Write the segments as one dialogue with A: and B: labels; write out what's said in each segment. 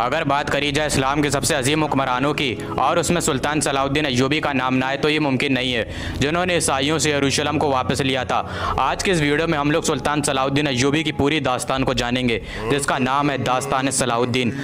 A: अगर बात करी जाए इस्लाम के सबसे अजीम हुक्मरानों की और उसमें सुल्तान सलाउद्दीन अय्यूबी का नाम ना आए तो ये मुमकिन नहीं है, जिन्होंने ईसाइयों से यरूशलेम को वापस लिया था। आज के इस वीडियो में हम लोग सुल्तान सलाउद्दीन अय्यूबी की पूरी दास्तान को जानेंगे, जिसका नाम है दास्तान सलाउद्दीन।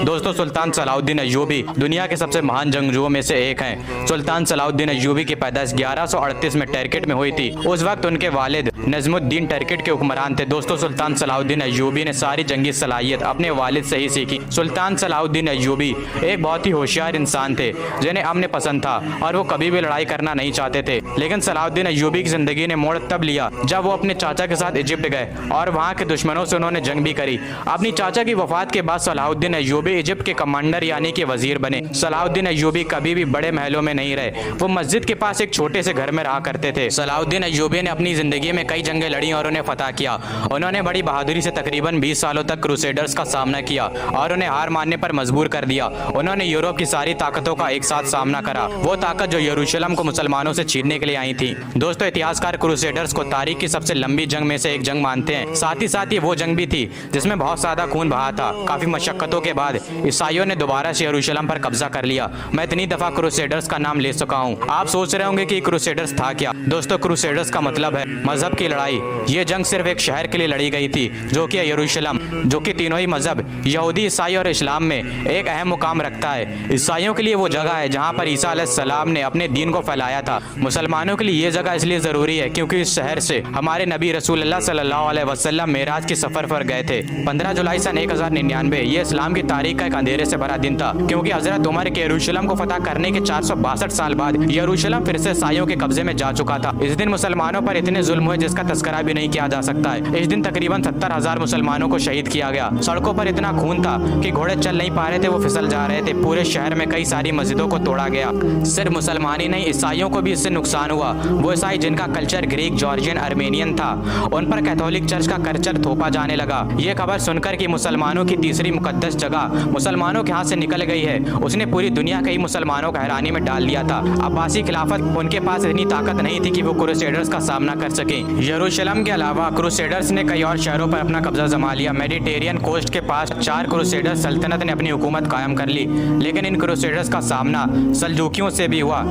A: दोस्तों, सुल्तान सलाउद्दीन अय्यूबी दुनिया के सबसे महान जंगजुओं में से एक हैं। सुल्तान सलाउद्दीन अय्यूबी की पैदाइश 1138 में टर्किट में हुई थी। उस वक्त उनके वालिद नजमुद्दीन टर्किट के हुक्मरान थे। दोस्तों, सुल्तान सलाउद्दीन अय्यूबी ने सारी जंगी सलाहियत अपने वालिद से ही सीखी। सुल्तान सलाउद्दीन अय्यूबी एक बहुत ही होशियार इंसान थे, जिन्हें अमन पसंद था और वो कभी भी लड़ाई करना नहीं चाहते थे। लेकिन सलाउद्दीन अय्यूबी की जिंदगी ने मोड़ तब लिया जब वो अपने चाचा के साथ इजिप्ट गए और वहाँ के दुश्मनों से उन्होंने जंग भी करी। अपनी चाचा की वफात के बाद सलाउद्दीन अय्यूबी इजिप्ट के कमांडर यानी कि वजीर बने। सलाउद्दीन अय्यूबी कभी भी बड़े महलों में नहीं रहे, वो मस्जिद के पास एक छोटे से घर में रहा करते थे। सलाउद्दीन अय्यूबी ने अपनी जिंदगी में कई जंगें लड़ी और उन्हें फतह किया। उन्होंने बड़ी बहादुरी से तकरीबन 20 सालों तक क्रूसेडर्स का सामना किया और उन्हें हार मानने पर मजबूर कर दिया। उन्होंने यूरोप की सारी ताकतों का एक साथ सामना करा, वो ताकत जो यरूशलेम को मुसलमानों से छीनने के लिए आई थी। दोस्तों, इतिहासकार क्रूसेडर्स को तारीख की सबसे लंबी जंग में से एक जंग मानते हैं। साथ ही साथ ये वो जंग भी थी जिसमें बहुत ज्यादा खून बहा था। काफी मशक्कतों के बाद ईसाइयों ने दोबारा से यरूशलेम पर कब्जा कर लिया। मैं इतनी दफा क्रूसेडर्स का नाम ले चुका हूँ, आप सोच रहे होंगे कि क्रूसेडर्स था क्या। दोस्तों, क्रूसेडर्स का मतलब है मजहब की लड़ाई। ये जंग सिर्फ एक शहर के लिए लड़ी गई थी, जो कि यरूशलेम, जो कि तीनों ही मजहब यहूदी, ईसाई और इस्लाम में एक अहम मुकाम रखता है। ईसाइयों के लिए वो जगह है जहाँ पर ईसा अलैहिस्सलाम ने अपने दीन को फैलाया था। मुसलमानों के लिए ये जगह इसलिए जरूरी है क्योंकि इस शहर से हमारे नबी रसूलुल्लाह सल्लल्लाहु अलैहि वसल्लम मेराज की सफर पर गए थे। 15 जुलाई सन 1099 ये इस्लाम की तारीख का एक अंधेरे से भरा दिन था, क्योंकि हजरत उमर के यरूशलेम को फतह करने के 462 साल बाद यरूशलेम फिर से ईसाइयों के कब्जे में जा चुका था। इस दिन मुसलमानों पर इतने जुल्म हुए जिसका तस्करा भी नहीं किया जा सकता है। इस दिन तकरीबन 70,000 मुसलमानों को शहीद किया गया। सड़कों पर इतना खून था कि घोड़े चल नहीं पा रहे थे, वो फिसल जा रहे थे। पूरे शहर में कई सारी मस्जिदों को तोड़ा गया। सिर्फ मुसलमान ही नहीं, ईसाइयों को भी इससे नुकसान हुआ। वो ईसाई जिनका कल्चर ग्रीक, जॉर्जियन, आर्मेनियन था, उन पर कैथोलिक चर्च का कल्चर थोपा जाने लगा। ये खबर सुनकर कि मुसलमानों की तीसरी मुकद्दस जगह मुसलमानों के हाथ से निकल गई है, उसने पूरी दुनिया के ही मुसलमानों को हैरानी में डाल दिया था। अब्बासी खिलाफत, उनके पास इतनी ताकत नहीं थी कि वो क्रूसेडर्स का सामना कर सके। यरूशलेम के अलावा क्रूसेडर्स ने कई और शहरों पर अपना कब्जा जमा लिया। मेडिटेरियन कोस्ट के पास 4 क्रूसेडर सल्तनत ने अपनी हुकूमत कायम कर ली, लेकिन इन क्रूसेडर्स का सामना सल्जूकियों से भी हुआ।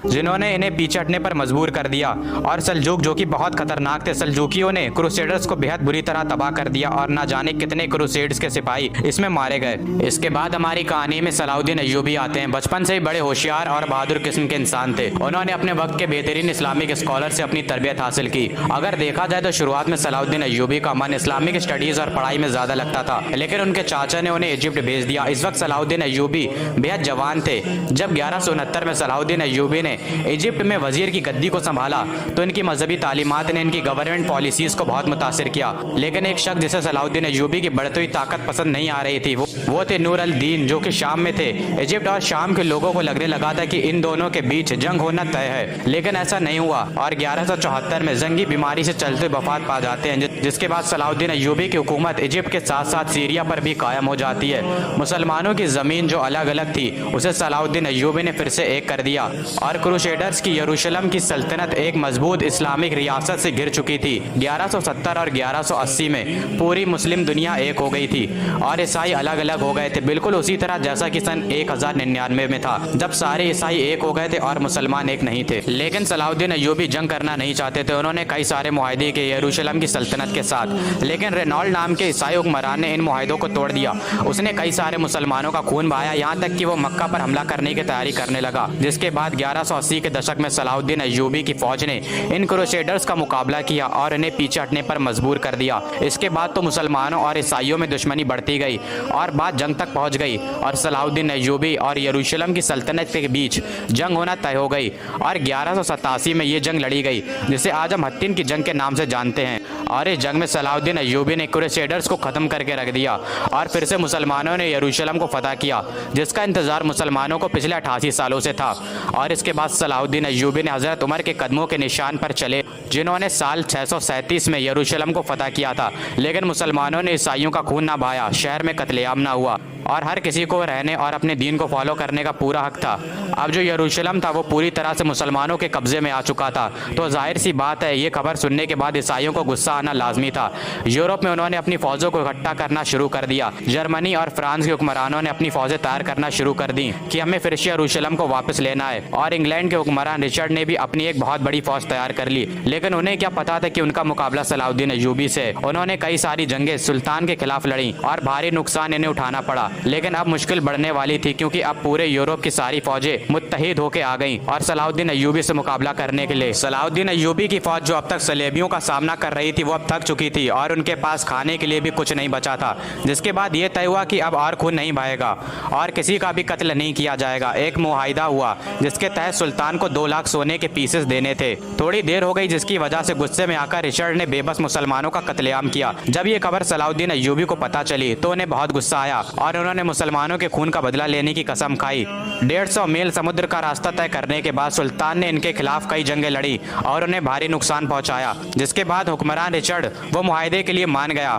A: जिन्होंने इन्हें पीछे हटने पर मजबूर कर दिया, और सल्जूक जो कि बहुत खतरनाक थे, सल्जूकियों ने क्रूसेडर्स को बेहद बुरी तरह तबाह कर दिया और ना जाने कितने क्रूसेड्स के सिपाही इसमें मारे गए। इसके बाद हमारी कहानी में सलाउद्दीन अय्यूबी आते हैं। बचपन से ही बड़े होशियार और बहादुर किस्म के इंसान थे। उन्होंने अपने वक्त के बेहतरीन इस्लामिक स्कॉलर से अपनी तरबियत हासिल की। अगर देखा जाए तो शुरुआत में सलाउद्दीन अय्यूबी का मन इस्लामिक स्टडीज और पढ़ाई में ज्यादा लगता था, लेकिन उनके चाचा ने उन्हें इजिप्ट भेज दिया। इस वक्त सलाउद्दीन अय्यूबी बेहद जवान थे। जब 1169 में सलाउद्दीन अय्यूबी ने इजिप्ट में वजीर की गद्दी को संभाला तो इनकी मजहबी तालीमात ने इनकी गवर्नमेंट पॉलिसीज को बहुत मुतासिर किया। लेकिन एक शख्स जिसे सलाउद्दीन अय्यूबी की बढ़ती हुई ताकत पसंद नहीं आ रही थी, वो थे नूर अल दीन, जो कि शाम में थे। इजिप्ट और शाम के लोगों को लगने लगा था कि इन दोनों के बीच जंग होना तय है, लेकिन ऐसा नहीं हुआ और 1174 में जंगी बीमारी से चलते वफात पा जाते हैं, जिसके बाद सलाउद्दीन अय्यूबी की हुकूमत इजिप्ट के साथ साथ सीरिया पर भी कायम हो जाती है। मुसलमानों की जमीन जो अलग अलग थी उसे सलाउद्दीन अय्यूबी ने फिर से एक कर दिया और क्रूसेडर्स की यरूशलेम की सल्तनत एक मजबूत इस्लामिक रियासत से घिर चुकी थी। 1170 और 1180 में पूरी मुस्लिम दुनिया एक हो गई थी और ईसाई अलग अलग हो गए थे, बिल्कुल उसी तरह जैसा कि सन 1099 में था, जब सारे ईसाई एक हो गए थे और मुसलमान एक नहीं थे। लेकिन सलाउद्दीन अय्यूबी जंग करना नहीं चाहते थे। उन्होंने कई सारे मुआहदे किए यरूशलेम की सल्तनत के साथ, लेकिन रेनॉल्ड नाम के ईसाई हुक्मरान ने इन मुआहदों को तोड़ दिया। उसने कई सारे मुसलमानों का खून बहाया, यहाँ तक कि वो मक्का पर हमला करने की तैयारी करने लगा। जिसके बाद 1180 के दशक में सलाउद्दीन अय्यूबी की फौज ने इन क्रूसेडर्स का मुकाबला किया और इन्हें पीछे हटने पर मजबूर कर दिया। इसके बाद तो मुसलमानों और ईसाइयों में दुश्मनी बढ़ती गई और बात जंग तक पहुंच गई और सलाउद्दीन अय्यूबी और यरूशलेम की सल्तनत के बीच जंग होना तय हो गई और 1187 में ये जंग लड़ी गई, जिसे आज हम हत्तीन की जंग के नाम से जानते हैं। और इस जंग में सलाउद्दीन अय्यूबी ने क्रूसेडर्स को खत्म करके रख दिया और फिर से मुसलमानों ने यरूशलेम को फतह किया, जिसका इंतजार मुसलमानों को पिछले 88 सालों से था। और इसके बाद बाद सलाहुद्दीन अय्यूबी ने हजरत उमर के कदमों के निशान पर चले, जिन्होंने साल 637 में यरूशलेम को फतह किया था। लेकिन मुसलमानों ने ईसाइयों का खून ना बहाया, शहर में कत्लेआम ना हुआ और हर किसी को रहने और अपने दीन को फॉलो करने का पूरा हक था। अब जो यरूशलेम था वो पूरी तरह से मुसलमानों के कब्जे में आ चुका था। तो जाहिर सी बात है, ये खबर सुनने के बाद ईसाइयों को गुस्सा आना लाजमी था। यूरोप में उन्होंने अपनी फौजों को इकट्ठा करना शुरू कर दिया। जर्मनी और फ्रांस के हुक्मरानों ने अपनी फौजें तैयार करना शुरू कर दी कि हमें फिर से यरूशलेम को वापस लेना है। और इंग्लैंड के हुक्मरान रिचर्ड ने भी अपनी एक बहुत बड़ी फौज तैयार कर ली। लेकिन उन्हें क्या पता था कि उनका मुकाबला सलाहुद्दीन अय्यूबी से। उन्होंने कई सारी जंगें सुल्तान के खिलाफ लड़ी और भारी नुकसान इन्हें उठाना पड़ा। लेकिन अब मुश्किल बढ़ने वाली थी, क्योंकि अब पूरे यूरोप की सारी फौजें मुत्तहिद होकर आ गईं और सलाहुद्दीन अय्यूबी से मुकाबला करने के लिए। सलाहुद्दीन अय्यूबी की फौज जो अब तक सलेबियों का सामना कर रही थी वो अब थक चुकी थी और उनके पास खाने के लिए भी कुछ नहीं बचा था। जिसके बाद ये तय हुआ कि अब और खून नहीं बहेगा और किसी का भी कत्ल नहीं किया जाएगा। एक मुआहिदा हुआ जिसके तहत सुल्तान को 2 लाख सोने के पीसेस देने थे। थोड़ी देर हो गई, जिसकी वजह से गुस्से में आकर रिचर्ड ने बेबस मुसलमानों का कत्लेआम किया। जब ये खबर सलाहुद्दीन अय्यूबी को पता चली तो उन्हें बहुत गुस्सा आया और उन्होंने मुसलमानों के खून का बदला लेने की कसम खाई। 150 मील समुद्र का रास्ता तय करने के बाद सुल्तान ने इनके खिलाफ कई जंगें लड़ी और उन्हें भारी नुकसान पहुंचाया। जिसके बाद हुक्मरान रिचर्ड वो मुआहिदे के लिए मान गया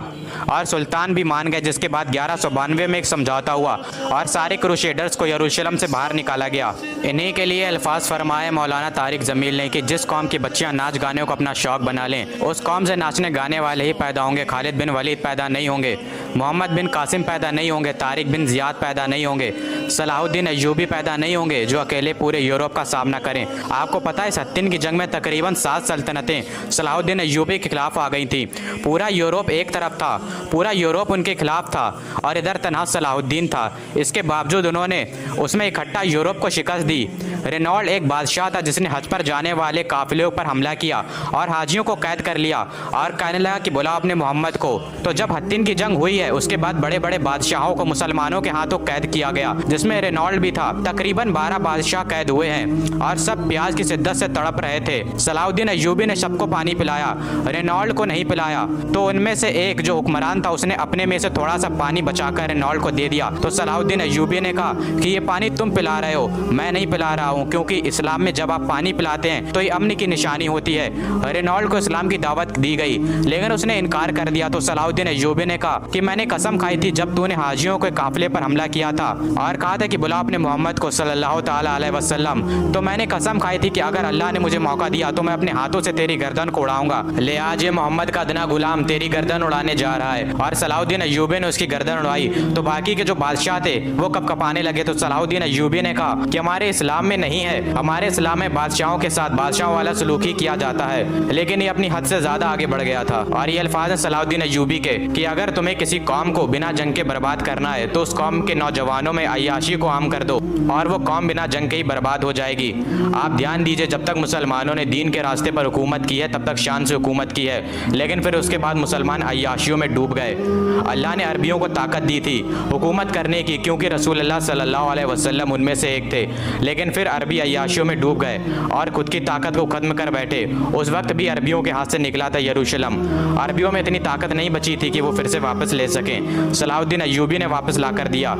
A: और सुल्तान भी मान गए। जिसके बाद 1192 में एक समझौता हुआ और सारे क्रूसेडर्स को यरूशलेम से बाहर निकाला गया। इन्हीं के लिए अल्फाज फरमाए मौलाना तारिक जमील ने कि जिस कौम की बच्चियां नाच गाने को अपना शौक बना लें, उस कौम से नाचने गाने वाले ही पैदा होंगे। खालिद बिन वलीद पैदा नहीं होंगे, मोहम्मद बिन कासिम पैदा नहीं होंगे, तारिक बिन जियाद पैदा नहीं होंगे, सलाहुद्दीन अय्यूबी पैदा नहीं होंगे जो अकेले पूरे यूरोप का सामना करें। आपको पता है, हत्तीन की जंग में तकरीबन 7 सल्तनतें सलाहुद्दीन अय्यूबी के खिलाफ आ गई थी। पूरा यूरोप एक तरफ था, पूरा यूरोप उनके खिलाफ था और इधर तनहा सलाहुद्दीन था। इसके बावजूद उन्होंने उसमें इकट्ठा यूरोप को शिकस्त दी। रेनॉल्ड एक बादशाह था जिसने हज पर जाने वाले काफिले पर हमला किया और हाजियों को कैद कर लिया और कहने लगा कि बुलाओ अपने मोहम्मद को। तो जब हत्तीन की जंग हुई है उसके बाद बड़े बड़े बादशाहों को मुसलमानों के हाथों कैद किया गया, जिसमें रेनॉल्ड भी था। तकरीबन 12 बादशाह कैद हुए हैं और सब प्याज की शिद्दत से तड़प रहे थे। सलाहुद्दीन अय्यूबी ने सबको पानी पिलाया, रेनॉल्ड को नहीं पिलाया। तो उनमें से एक जो हुक्मरान था उसने अपने में से थोड़ा सा पानी बचाकर रेनॉल्ड को दे दिया। तो सलाहुद्दीन अय्यूबी ने कहा कि ये पानी तुम पिला रहे हो, मैं नहीं पिला रहा हूँ, क्योंकि इस्लाम में जब आप पानी पिलाते हैं तो ये अमन की निशानी होती है। रेनॉल्ड को इस्लाम की दावत दी गई लेकिन उसने इनकार कर दिया। तो सलाहुद्दीन अय्यूबी ने कहा कि मैंने कसम खाई थी जब तूने हाजियों के काफिले पर हमला किया था और कहा था कि बुला अपने मोहम्मद को सल्लल्लाहु ताला अलैहि वसल्लम, तो मैंने कसम खाई थी कि अगर अल्लाह ने मुझे मौका दिया तो मैं अपने हाथों से तेरी गर्दन को उड़ाऊंगा। ले आज ये मोहम्मद का अदना गुलाम तेरी गर्दन उड़ाने जा रहा है। और सलाहुद्दीन अय्यूबी ने उसकी गर्दन उड़ाई तो बाकी के जो बादशाह थे वो कब कपाने लगे। तो सलाहुद्दीन अय्यूबी ने कहा कि हमारे इस्लाम में नहीं है, हमारे इस्लाम में बादशाहों के साथ बादशाहों वाला सलूकी किया जाता है। लेकिन ये अपनी हद से ज्यादा आगे बढ़ गया था। और ये अल्फाज है सलाहुद्दीन अय्यूबी के कि अगर तुम्हें किसी कौम को बिना जंग के बर्बाद करना है तो उस कौम के नौजवानों में अय्याशी को आम कर दो और वो कौम बिना जंग के ही बर्बाद हो जाएगी। आप ध्यान दीजिए, जब तक मुसलमानों ने दीन के रास्ते पर हुकूमत की है तब तक शान से हुकूमत की है, लेकिन फिर उसके बाद मुसलमान अय्याशियों में डूब गए। अल्लाह ने अरबियों को ताकत दी थी हुकूमत करने की, क्योंकि रसूलुल्लाह सल्लल्लाहु अलैहि वसल्लम उनमें से एक थे। लेकिन फिर अरबी अय्याशियों में डूब गए और खुद की ताकत को खत्म कर बैठे। उस वक्त भी अरबियों के हाथ से निकला था यरूशलेम। अरबियों में इतनी ताकत नहीं बची थी कि वो फिर से वापस ले सकें। सलाहुद्दीन अय्यूबी ने वापस ला कर दिया।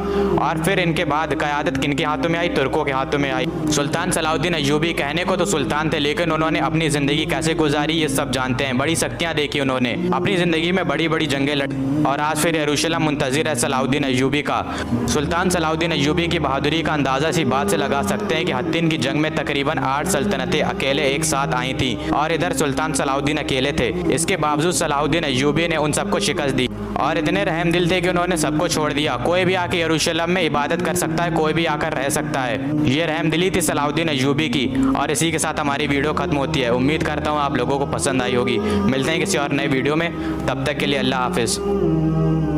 A: और फिर इनके बाद क़यादत किनके हाथों में आई? तुर्कों के हाथों में आई। सुल्तान सलाहुद्दीन अय्यूबी कहने को तो सुल्तान थे, लेकिन उन्होंने अपनी ज़िंदगी कैसे गुजारी ये सब जानते हैं। बड़ी शक्तियाँ देखी उन्होंने, अपनी ज़िंदगी में बड़ी बड़ी जंगें लड़ी और आज फिर यरूशलेम मुंतज़िर है सलाहुद्दीन अय्यूबी का। सुल्तान सलाहुद्दीन अय्यूबी की बहादुरी का अंदाज़ा इसी बात से लगा सकते हैं कि हत्तीन की जंग में तकरीबन 8 सल्तनतें अकेले एक साथ आई थी और इधर सुल्तान सलाहुद्दीन अकेले थे। इसके बावजूद सलाहुद्दीन अय्यूबी ने उन सबको शिकस्त दी और इतने रहमदिल थे कि उन्होंने सबको छोड़ दिया। कोई भी आके यरूशलेम में इबादत कर सकता है, कोई भी आकर रह सकता है। ये रहमदिली थी सलाहुद्दीन अय्यूबी की। और इसी के साथ हमारी वीडियो खत्म होती है। उम्मीद करता हूँ आप लोगों को पसंद आई होगी। मिलते हैं किसी और नए वीडियो में, तब तक के लिए अल्लाह हाफिज़।